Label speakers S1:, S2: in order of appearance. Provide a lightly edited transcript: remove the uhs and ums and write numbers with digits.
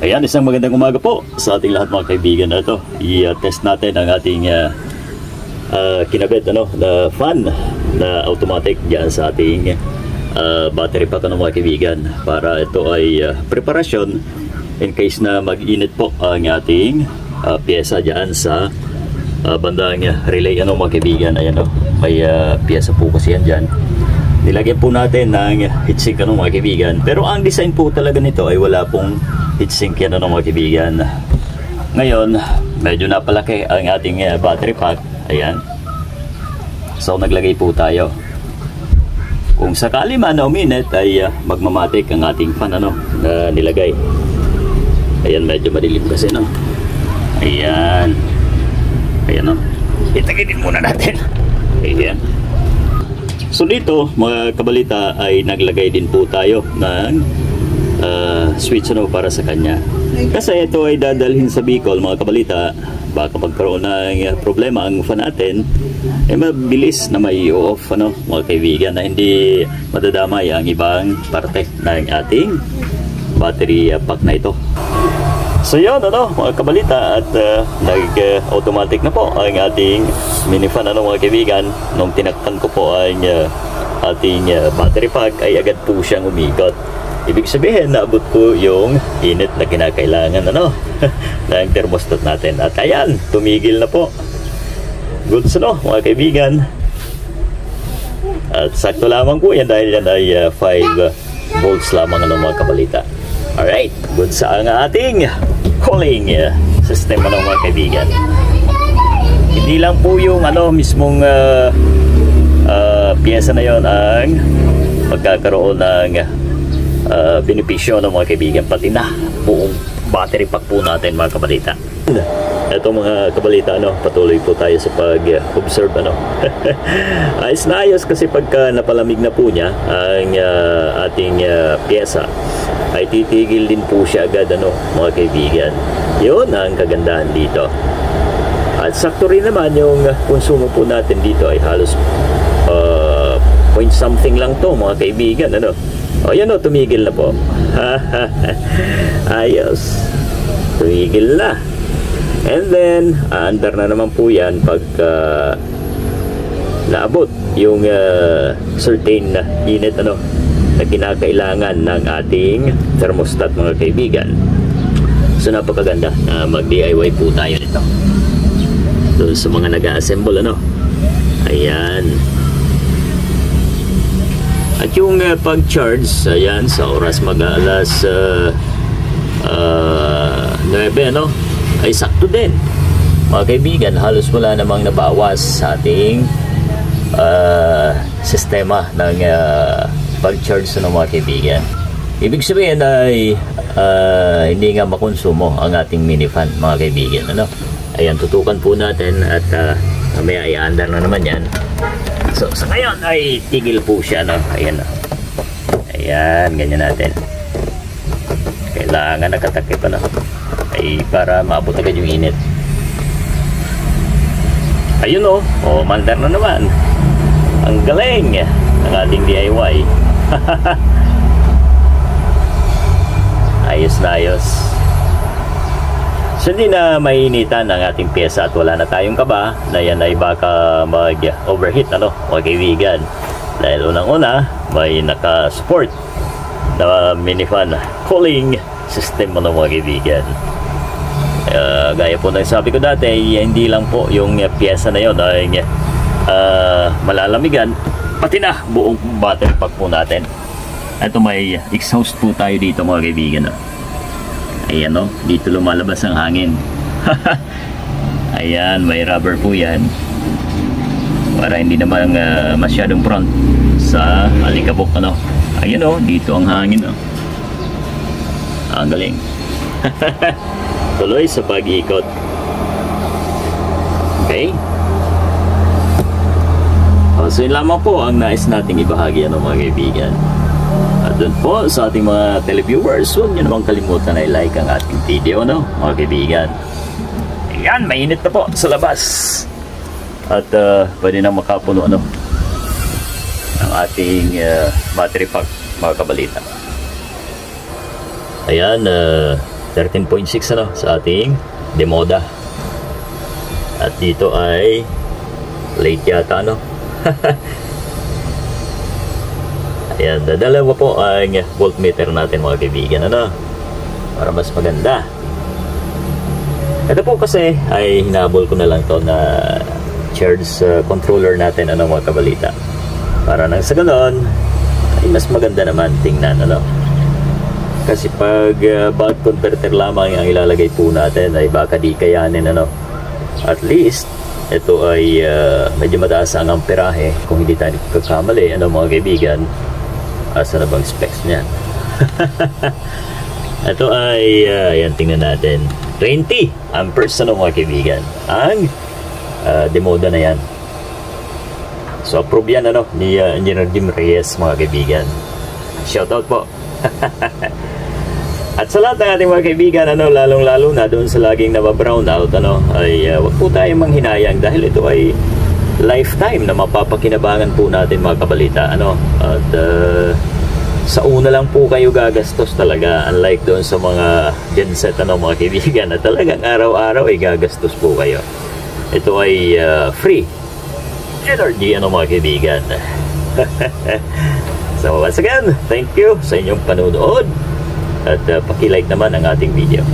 S1: Ayan, isang magandang umaga po sa ating lahat mga kaibigan. Na ito, i-test natin ang ating kinabit na fan na automatic dyan sa ating battery pack mga kaibigan, para ito ay preparasyon in case na mag-init po ang ating pyesa dyan sa bandang relay mga kaibigan. Ayan may pyesa po kasi yan dyan. Nilagyan po natin ng heatsink mga kaibigan, pero ang design po talaga nito ay wala pong heatsink yan mga kaibigan. Ngayon medyo napalaki ang ating battery pack. Ayan, so naglagay po tayo. Kung sakali man na uminit ay magmamatic ang ating fan na nilagay. Ayan, medyo madilim kasi Ayan, ayan itagilin muna natin. Ayan. So dito mga kabalita ay naglagay din po tayo ng switch para sa kanya. Kasi ito ay dadalhin sa Bicol mga kabalita. Baka magkaroon ng problema ang fan natin, mabilis na may off mga kaibigan, na hindi madadamay ang ibang parte ng ating battery pack na ito. So yun mga kabalita, at nag-automatic na po ang ating mini fan mga kaibigan. Nung tinakpan ko po ang ating battery pack ay agad po siyang umikot. Ibig sabihin naabot ko yung init na kinakailangan ng thermostat natin. At ayan, tumigil na po. Goods mga kaibigan. At sakto lamang po yan dahil yan ay 5 volts lamang mga kabalita. Alright, good sa ang ating cooling system mga kaibigan. Hindi lang po yung mismong pyesa na yon ang magkakaroon ng benepisyo mga kaibigan, pati na buong battery pack po natin mga kabalita. Ito mga kabalita patuloy po tayo sa pag-observe ayos na ayos, kasi pagka napalamig na po niya ang ating pyesa ay titigil din po siya agad mga kaibigan. Yun ang kagandahan dito. At sakto rin naman yung konsumo po natin dito ay halos point something lang to mga kaibigan. O yan tumigil na po. Ayos, tumigil na. And then under na naman po yan pagka naabot yung certain init na kinakailangan ng ating thermostat mga kaibigan. So napakaganda na mag-DIY po tayo nito. So sa mga nag-assemble ayan. At yung pag-charge, ayan, sa oras mag-alas 9 ay sakto din mga kaibigan. Halos wala namang nabawas sa ating sistema ng pag-charge mga kaibigan. Ibig sabihin ay hindi nga makonsumo ang ating mini fan mga kaibigan. Ayan, tutukan po natin at mamaya i-under na naman yan. So sa ngayon ay tigil po siya ayan ayan, ganyan natin. Kailangan nakatakip ay para maabot agad yung init. Ayun mandar na naman. Ang galing ng ating DIY. Ayos na ayos. So hindi na mainitan ang ating pyesa at wala na tayong kaba na yan ay baka mag-overheat mga kaibigan. Dahil unang-una may naka-support na mini fan cooling system mga kaibigan. Gaya po ng sabi ko dati, hindi lang po yung pyesa na yun ay malalamigan, pati na buong battery pack po natin. Ito may exhaust po tayo dito mga kaibigan. Ayan dito lumalabas ang hangin. Ayan, may rubber po yan para hindi naman masyadong prone sa alikabok Ayan dito ang hangin Ang galing. Tuloy sa pag-ikot. Okay, so yun lamang po ang nais nating ibahagi mga kaibigan. At dun po sa ating mga televiewers, huwag nyo namang kalimutan na i-like ang ating video mga kaibigan. Ayan, mainit na po sa labas. At pwede na makapuno ang ating battery pack mga kabalita. Ayan, 13.6 ano, sa ating Demoda. At dito ay late yata, ano. Ayan, dalawa po ang voltmeter natin mga kaibigan, ano, para mas maganda. Ito po kasi ay hinabol ko na lang to na charge controller natin, ano mga kabalita, para nang sa ganon ay mas maganda naman tingnan, ano. Kasi pag bulb converter lamang ang ilalagay po natin ay baka di kayanin, ano. At least ito ay medyo mataas ang amperahe kung hindi tayo kakamali, ano mga kaibigan. Asa na bang specs niyan? Ito ay yan, tingnan natin, 20 amperes, ano mga kaibigan, ang Demoda na yan. So approve yan, ano, ni Engineer Jim Reyes mga kaibigan. Shoutout po. At sa lahat ng ating mga kaibigan, ano, lalong lalo na doon sa laging nababrown out, ano, ay wag po tayong manghinayang dahil ito ay lifetime na mapapakinabangan po natin mga kabalita, ano. At sa una lang po kayo gagastos talaga, unlike doon sa mga genset, ano mga kaibigan, na talagang araw-araw ay gagastos po kayo. Ito ay free energy, ano mga kaibigan. So once again, thank you sa inyong panonood at paki-like naman ang ating video.